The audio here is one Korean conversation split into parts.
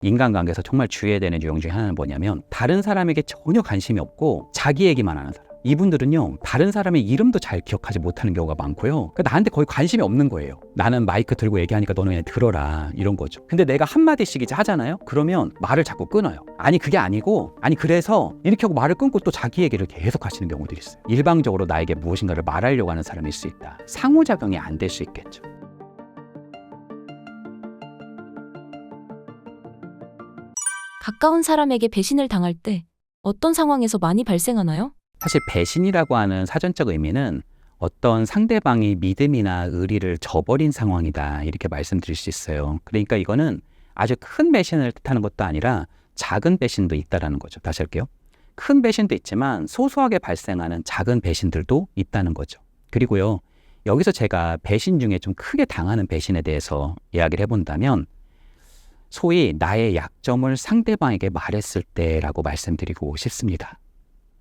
인간관계에서 정말 주의해야 되는 유형 중에 하나는 뭐냐면 다른 사람에게 전혀 관심이 없고 자기 얘기만 하는 사람. 이분들은요, 다른 사람의 이름도 잘 기억하지 못하는 경우가 많고요. 그러니까 나한테 거의 관심이 없는 거예요. 나는 마이크 들고 얘기하니까 너는 그냥 들어라, 이런 거죠. 근데 내가 한마디씩 이제 하잖아요? 그러면 말을 자꾸 끊어요. 아니 그게 아니고, 아니 그래서 이렇게 하고 말을 끊고 또 자기 얘기를 계속 하시는 경우들이 있어요. 일방적으로 나에게 무엇인가를 말하려고 하는 사람일 수 있다. 상호작용이 안 될 수 있겠죠. 가까운 사람에게 배신을 당할 때 어떤 상황에서 많이 발생하나요? 사실 배신이라고 하는 사전적 의미는 어떤 상대방이 믿음이나 의리를 저버린 상황이다, 이렇게 말씀드릴 수 있어요. 그러니까 이거는 아주 큰 배신을 뜻하는 것도 아니라 작은 배신도 있다는 거죠. 다시 할게요. 큰 배신도 있지만 소소하게 발생하는 작은 배신들도 있다는 거죠. 그리고요, 여기서 제가 배신 중에 좀 크게 당하는 배신에 대해서 이야기를 해본다면 소위 나의 약점을 상대방에게 말했을 때라고 말씀드리고 싶습니다.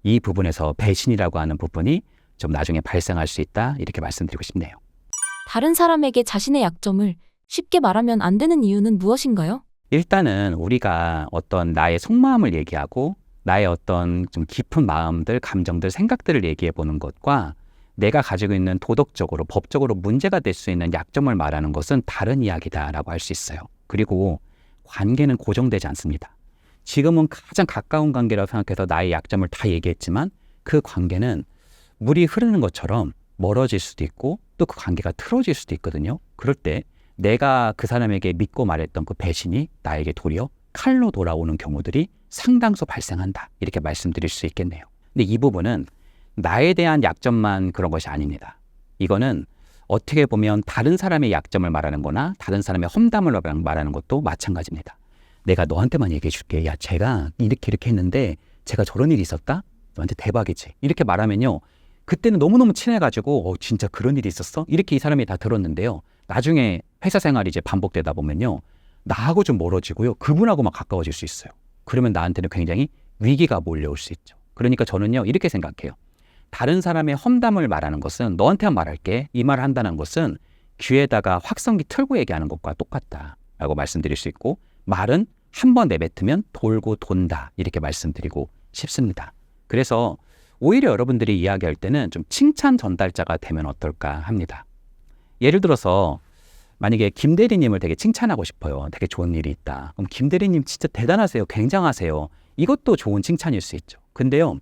이 부분에서 배신이라고 하는 부분이 좀 나중에 발생할 수 있다, 이렇게 말씀드리고 싶네요. 다른 사람에게 자신의 약점을 쉽게 말하면 안 되는 이유는 무엇인가요? 일단은 우리가 어떤 나의 속마음을 얘기하고 나의 어떤 좀 깊은 마음들, 감정들, 생각들을 얘기해 보는 것과 내가 가지고 있는 도덕적으로, 법적으로 문제가 될 수 있는 약점을 말하는 것은 다른 이야기다라고 할 수 있어요. 그리고 관계는 고정되지 않습니다. 지금은 가장 가까운 관계라고 생각해서 나의 약점을 다 얘기했지만 그 관계는 물이 흐르는 것처럼 멀어질 수도 있고 또 그 관계가 틀어질 수도 있거든요. 그럴 때 내가 그 사람에게 믿고 말했던 그 배신이 나에게 도리어 칼로 돌아오는 경우들이 상당수 발생한다, 이렇게 말씀드릴 수 있겠네요. 근데 이 부분은 나에 대한 약점만 그런 것이 아닙니다. 이거는 어떻게 보면 다른 사람의 약점을 말하는 거나 다른 사람의 험담을 말하는 것도 마찬가지입니다. 내가 너한테만 얘기해 줄게. 야, 제가 이렇게 했는데 제가 저런 일이 있었다? 너한테 대박이지. 이렇게 말하면요, 그때는 너무너무 친해가지고 진짜 그런 일이 있었어? 이렇게 이 사람이 다 들었는데요, 나중에 회사 생활이 이제 반복되다 보면요, 나하고 좀 멀어지고요, 그분하고 막 가까워질 수 있어요. 그러면 나한테는 굉장히 위기가 몰려올 수 있죠. 그러니까 저는요, 이렇게 생각해요. 다른 사람의 험담을 말하는 것은, 너한테만 말할게, 이 말을 한다는 것은 귀에다가 확성기 틀고 얘기하는 것과 똑같다라고 말씀드릴 수 있고, 말은 한 번 내뱉으면 돌고 돈다, 이렇게 말씀드리고 싶습니다. 그래서 오히려 여러분들이 이야기할 때는 좀 칭찬 전달자가 되면 어떨까 합니다. 예를 들어서 만약에 김 대리님을 되게 칭찬하고 싶어요. 되게 좋은 일이 있다. 그럼 김 대리님 진짜 대단하세요. 굉장하세요. 이것도 좋은 칭찬일 수 있죠. 근데요,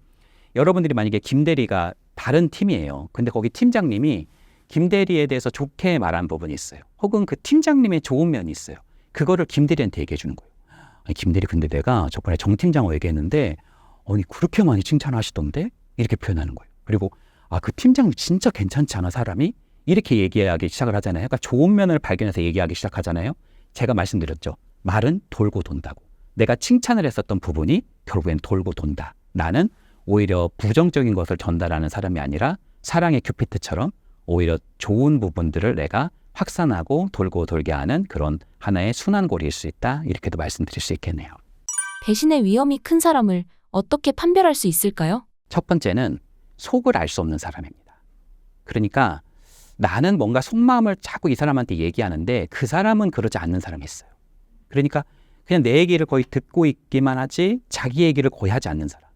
여러분들이 만약에 김 대리가 다른 팀이에요. 근데 거기 팀장님이 김 대리에 대해서 좋게 말한 부분이 있어요. 혹은 그 팀장님의 좋은 면이 있어요. 그거를 김 대리한테 얘기해 주는 거예요. 아니, 김 대리, 근데 내가 저번에 정 팀장하고 얘기했는데 아니 그렇게 많이 칭찬하시던데? 이렇게 표현하는 거예요. 그리고 그 팀장님 진짜 괜찮지 않아, 사람이? 이렇게 얘기하기 시작을 하잖아요. 그러니까 좋은 면을 발견해서 얘기하기 시작하잖아요. 제가 말씀드렸죠. 말은 돌고 돈다고. 내가 칭찬을 했었던 부분이 결국엔 돌고 돈다. 나는 오히려 부정적인 것을 전달하는 사람이 아니라 사랑의 큐피트처럼 오히려 좋은 부분들을 내가 확산하고 돌고 돌게 하는 그런 하나의 순환고리일 수 있다, 이렇게도 말씀드릴 수 있겠네요. 배신의 위험이 큰 사람을 어떻게 판별할 수 있을까요? 첫 번째는 속을 알 수 없는 사람입니다. 그러니까 나는 뭔가 속마음을 자꾸 이 사람한테 얘기하는데 그 사람은 그러지 않는 사람이 있어요. 그러니까 그냥 내 얘기를 거의 듣고 있기만 하지 자기 얘기를 거의 하지 않는 사람.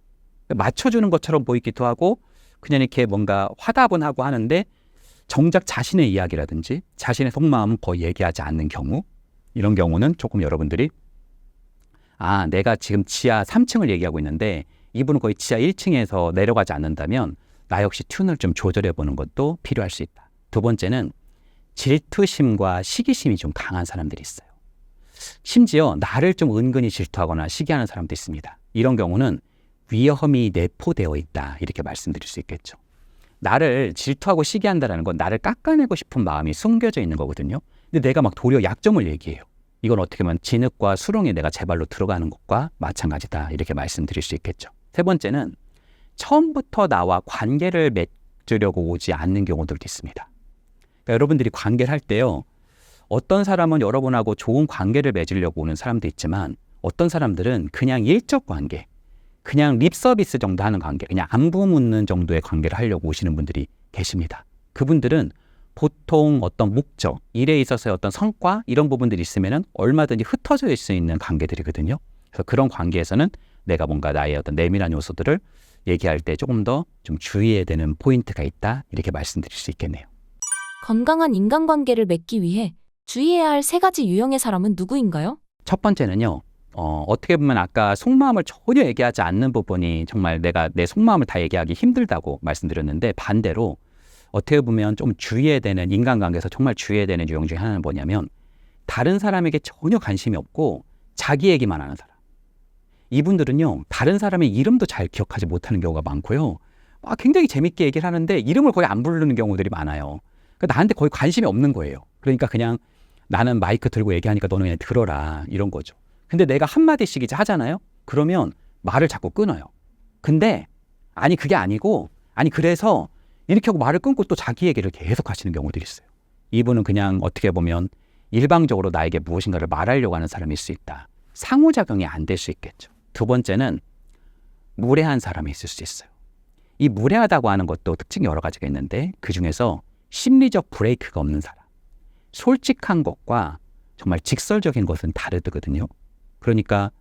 맞춰주는 것처럼 보이기도 하고 그냥 이렇게 뭔가 화답은 하고 하는데 정작 자신의 이야기라든지 자신의 속마음은 거의 얘기하지 않는 경우, 이런 경우는 조금 여러분들이 내가 지금 지하 3층을 얘기하고 있는데 이분은 거의 지하 1층에서 내려가지 않는다면 나 역시 튠을 좀 조절해 보는 것도 필요할 수 있다. 두 번째는 질투심과 시기심이 좀 강한 사람들이 있어요. 심지어 나를 좀 은근히 질투하거나 시기하는 사람도 있습니다. 이런 경우는 위험이 내포되어 있다, 이렇게 말씀드릴 수 있겠죠. 나를 질투하고 시기한다는 건 나를 깎아내고 싶은 마음이 숨겨져 있는 거거든요. 근데 내가 막 도리어 약점을 얘기해요. 이건 어떻게 보면 진흙과 수렁에 내가 제 발로 들어가는 것과 마찬가지다, 이렇게 말씀드릴 수 있겠죠. 세 번째는 처음부터 나와 관계를 맺으려고 오지 않는 경우들도 있습니다. 그러니까 여러분들이 관계를 할 때요, 어떤 사람은 여러분하고 좋은 관계를 맺으려고 오는 사람도 있지만 어떤 사람들은 그냥 일적 관계, 그냥 립 서비스 정도 하는 관계, 그냥 안부 묻는 정도의 관계를 하려고 오시는 분들이 계십니다. 그분들은 보통 어떤 목적, 일에 있어서의 어떤 성과 이런 부분들이 있으면은 얼마든지 흩어져 있을 수 있는 관계들이거든요. 그래서 그런 관계에서는 내가 뭔가 나의 어떤 내밀한 요소들을 얘기할 때 조금 더 좀 주의해야 되는 포인트가 있다 이렇게 말씀드릴 수 있겠네요. 건강한 인간관계를 맺기 위해 주의해야 할 3가지 유형의 사람은 누구인가요? 첫 번째는요. 어떻게 보면 아까 속마음을 전혀 얘기하지 않는 부분이 정말 내가 내 속마음을 다 얘기하기 힘들다고 말씀드렸는데 반대로 어떻게 보면 좀 주의해야 되는 인간관계에서 정말 주의해야 되는 유형 중에 하나는 뭐냐면 다른 사람에게 전혀 관심이 없고 자기 얘기만 하는 사람. 이분들은요. 다른 사람의 이름도 잘 기억하지 못하는 경우가 많고요. 굉장히 재밌게 얘기를 하는데 이름을 거의 안 부르는 경우들이 많아요. 그러니까 나한테 거의 관심이 없는 거예요. 그러니까 그냥 나는 마이크 들고 얘기하니까 너는 그냥 들어라 이런 거죠. 근데 내가 한마디씩 이제 하잖아요. 그러면 말을 자꾸 끊어요. 근데 아니 그게 아니고 그래서 이렇게 하고 말을 끊고 또 자기 얘기를 계속 하시는 경우들이 있어요. 이분은 그냥 어떻게 보면 일방적으로 나에게 무엇인가를 말하려고 하는 사람일 수 있다. 상호작용이 안 될 수 있겠죠. 두 번째는 무례한 사람이 있을 수 있어요. 이 무례하다고 하는 것도 특징이 여러 가지가 있는데 그중에서 심리적 브레이크가 없는 사람. 솔직한 것과 정말 직설적인 것은 다르거든요. 그러니까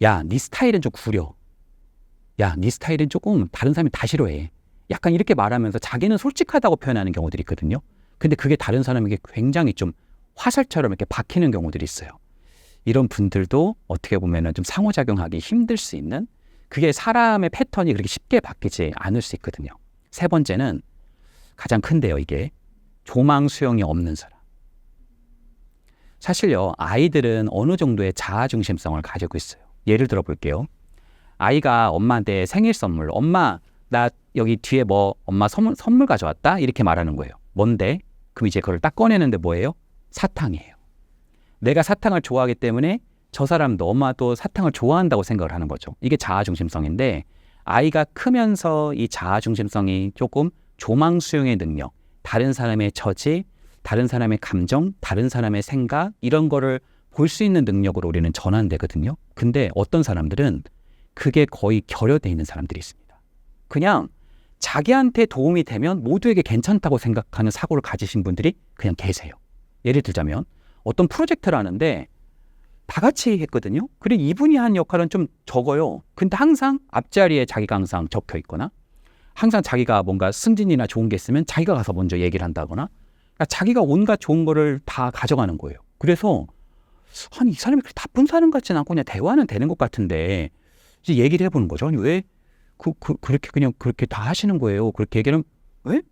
야, 네 스타일은 좀 구려. 야, 네 스타일은 조금 다른 사람이 다 싫어해. 약간 이렇게 말하면서 자기는 솔직하다고 표현하는 경우들이 있거든요. 근데 그게 다른 사람에게 굉장히 좀 화살처럼 이렇게 박히는 경우들이 있어요. 이런 분들도 어떻게 보면은 좀 상호작용하기 힘들 수 있는 그게 사람의 패턴이 그렇게 쉽게 바뀌지 않을 수 있거든요. 세 번째는 가장 큰데요, 이게 조망 수용이 없는 사람. 사실요, 아이들은 어느 정도의 자아중심성을 가지고 있어요. 예를 들어 볼게요. 아이가 엄마한테 생일 선물, 엄마, 나 여기 뒤에 엄마 선물 가져왔다? 이렇게 말하는 거예요. 뭔데? 그럼 이제 그걸 딱 꺼내는데 뭐예요? 사탕이에요. 내가 사탕을 좋아하기 때문에 저 사람도 엄마도 사탕을 좋아한다고 생각을 하는 거죠. 이게 자아중심성인데 아이가 크면서 이 자아중심성이 조금 조망 수용의 능력, 다른 사람의 처지, 다른 사람의 감정, 다른 사람의 생각 이런 거를 볼 수 있는 능력으로 우리는 전환되거든요. 근데 어떤 사람들은 그게 거의 결여되어 있는 사람들이 있습니다. 그냥 자기한테 도움이 되면 모두에게 괜찮다고 생각하는 사고를 가지신 분들이 그냥 계세요. 예를 들자면 어떤 프로젝트를 하는데 다 같이 했거든요. 그리고 이분이 한 역할은 좀 적어요. 근데 항상 앞자리에 자기가 항상 적혀 있거나 항상 자기가 뭔가 승진이나 좋은 게 있으면 자기가 가서 먼저 얘기를 한다거나 그러니까 자기가 온갖 좋은 거를 다 가져가는 거예요. 그래서 아니 이 사람이 그렇게 나쁜 사람 같지는 않고 그냥 대화는 되는 것 같은데 이제 얘기를 해보는 거죠. 아니 왜 그렇게 그냥 그렇게 다 하시는 거예요. 그렇게 얘기하면 왜?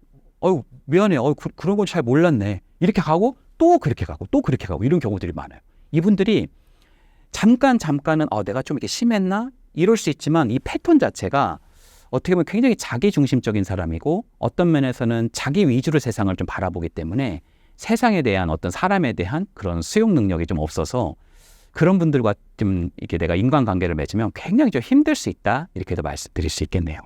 미안해. 그런 건 잘 몰랐네. 이렇게 가고 또 그렇게 가고 또 그렇게 가고 이런 경우들이 많아요. 이분들이 잠깐은 내가 좀 이렇게 심했나? 이럴 수 있지만 이 패턴 자체가 어떻게 보면 굉장히 자기중심적인 사람이고 어떤 면에서는 자기 위주로 세상을 좀 바라보기 때문에 세상에 대한 어떤 사람에 대한 그런 수용 능력이 좀 없어서 그런 분들과 좀 이렇게 내가 인간관계를 맺으면 굉장히 좀 힘들 수 있다 이렇게도 말씀드릴 수 있겠네요.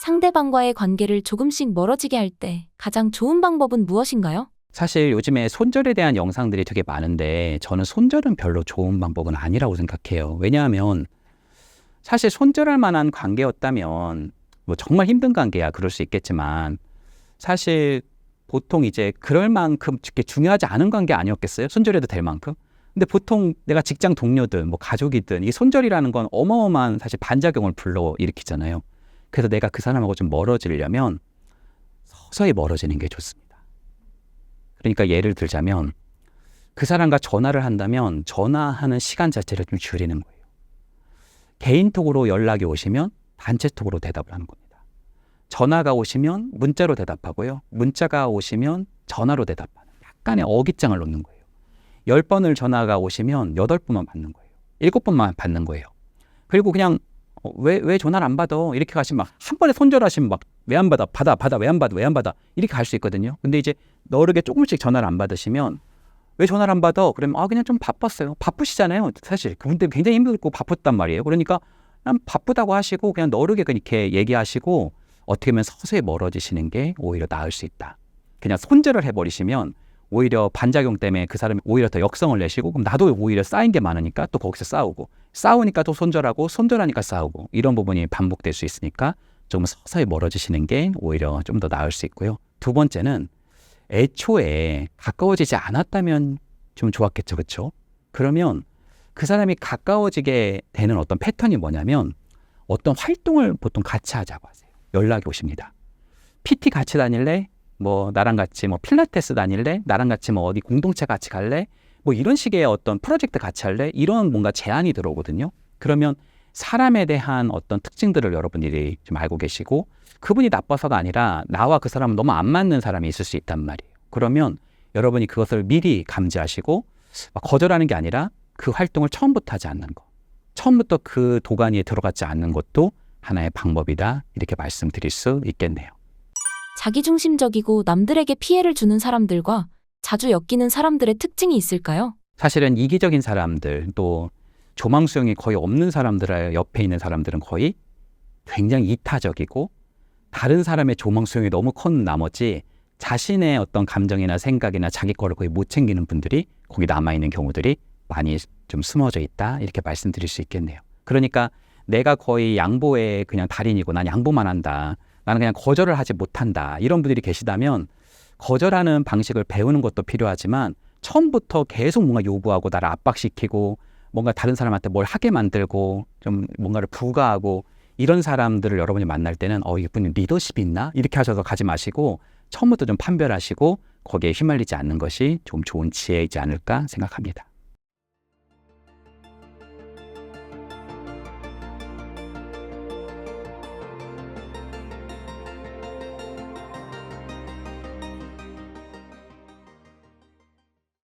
상대방과의 관계를 조금씩 멀어지게 할 때 가장 좋은 방법은 무엇인가요? 사실 요즘에 손절에 대한 영상들이 되게 많은데 저는 손절은 별로 좋은 방법은 아니라고 생각해요. 왜냐하면 사실 손절할 만한 관계였다면 뭐 정말 힘든 관계야 그럴 수 있겠지만 사실 보통 이제 그럴 만큼 이렇게 중요하지 않은 관계 아니었겠어요? 손절해도 될 만큼? 근데 보통 내가 직장 동료든 뭐 가족이든 이 손절이라는 건 어마어마한 사실 반작용을 불러일으키잖아요. 그래서 내가 그 사람하고 좀 멀어지려면 서서히 멀어지는 게 좋습니다. 그러니까 예를 들자면 그 사람과 전화를 한다면 전화하는 시간 자체를 좀 줄이는 거예요. 개인톡으로 연락이 오시면 단체톡으로 대답을 하는 겁니다. 전화가 오시면 문자로 대답하고요. 문자가 오시면 전화로 대답하는 약간의 어깃장을 놓는 거예요. 10번을 전화가 오시면 8번만 받는 거예요. 7번만 받는 거예요. 그리고 그냥 왜 전화를 안 받아? 이렇게 가시면 막 한 번에 손절하시면 막 왜 안 받아? 받아. 왜 안 받아? 이렇게 갈 수 있거든요. 근데 이제 너르게 조금씩 전화를 안 받으시면 왜 전화를 안 받아? 그러면 그냥 좀 바빴어요. 바쁘시잖아요. 사실 그분들 굉장히 힘들고 바빴단 말이에요. 그러니까 그냥 바쁘다고 하시고 그냥 너르게 이렇게 얘기하시고 어떻게 보면 서서히 멀어지시는 게 오히려 나을 수 있다. 그냥 손절을 해버리시면 오히려 반작용 때문에 그 사람이 오히려 더 역성을 내시고 그럼 나도 오히려 쌓인 게 많으니까 또 거기서 싸우니까 또 손절하고 손절하니까 싸우고 이런 부분이 반복될 수 있으니까 좀 서서히 멀어지시는 게 오히려 좀 더 나을 수 있고요. 두 번째는 애초에 가까워지지 않았다면 좀 좋았겠죠. 그렇죠? 그러면 그 사람이 가까워지게 되는 어떤 패턴이 뭐냐면 어떤 활동을 보통 같이 하자고 하세요. 연락이 오십니다. PT 같이 다닐래? 뭐 나랑 같이 뭐 필라테스 다닐래? 나랑 같이 뭐 어디 공동체 같이 갈래? 뭐 이런 식의 어떤 프로젝트 같이 할래? 이런 뭔가 제안이 들어오거든요. 그러면 사람에 대한 어떤 특징들을 여러분들이 좀 알고 계시고 그분이 나빠서가 아니라 나와 그 사람은 너무 안 맞는 사람이 있을 수 있단 말이에요. 그러면 여러분이 그것을 미리 감지하시고 거절하는 게 아니라 그 활동을 처음부터 하지 않는 거. 처음부터 그 도가니에 들어가지 않는 것도 하나의 방법이다. 이렇게 말씀드릴 수 있겠네요. 자기중심적이고 남들에게 피해를 주는 사람들과 자주 엮이는 사람들의 특징이 있을까요? 사실은 이기적인 사람들 또 조망수용이 거의 없는 사람들 옆에 있는 사람들은 거의 굉장히 이타적이고 다른 사람의 조망수용이 너무 큰 나머지 자신의 어떤 감정이나 생각이나 자기 거를 거의 못 챙기는 분들이 거기 남아있는 경우들이 많이 좀 숨어져 있다 이렇게 말씀드릴 수 있겠네요. 그러니까 내가 거의 양보의 그냥 달인이고 난 양보만 한다. 나는 그냥 거절을 하지 못한다. 이런 분들이 계시다면 거절하는 방식을 배우는 것도 필요하지만 처음부터 계속 뭔가 요구하고 나를 압박시키고 뭔가 다른 사람한테 뭘 하게 만들고 좀 뭔가를 부과하고 이런 사람들을 여러분이 만날 때는 이분이 리더십이 있나? 이렇게 하셔서 가지 마시고 처음부터 좀 판별하시고 거기에 휘말리지 않는 것이 좀 좋은 지혜이지 않을까 생각합니다.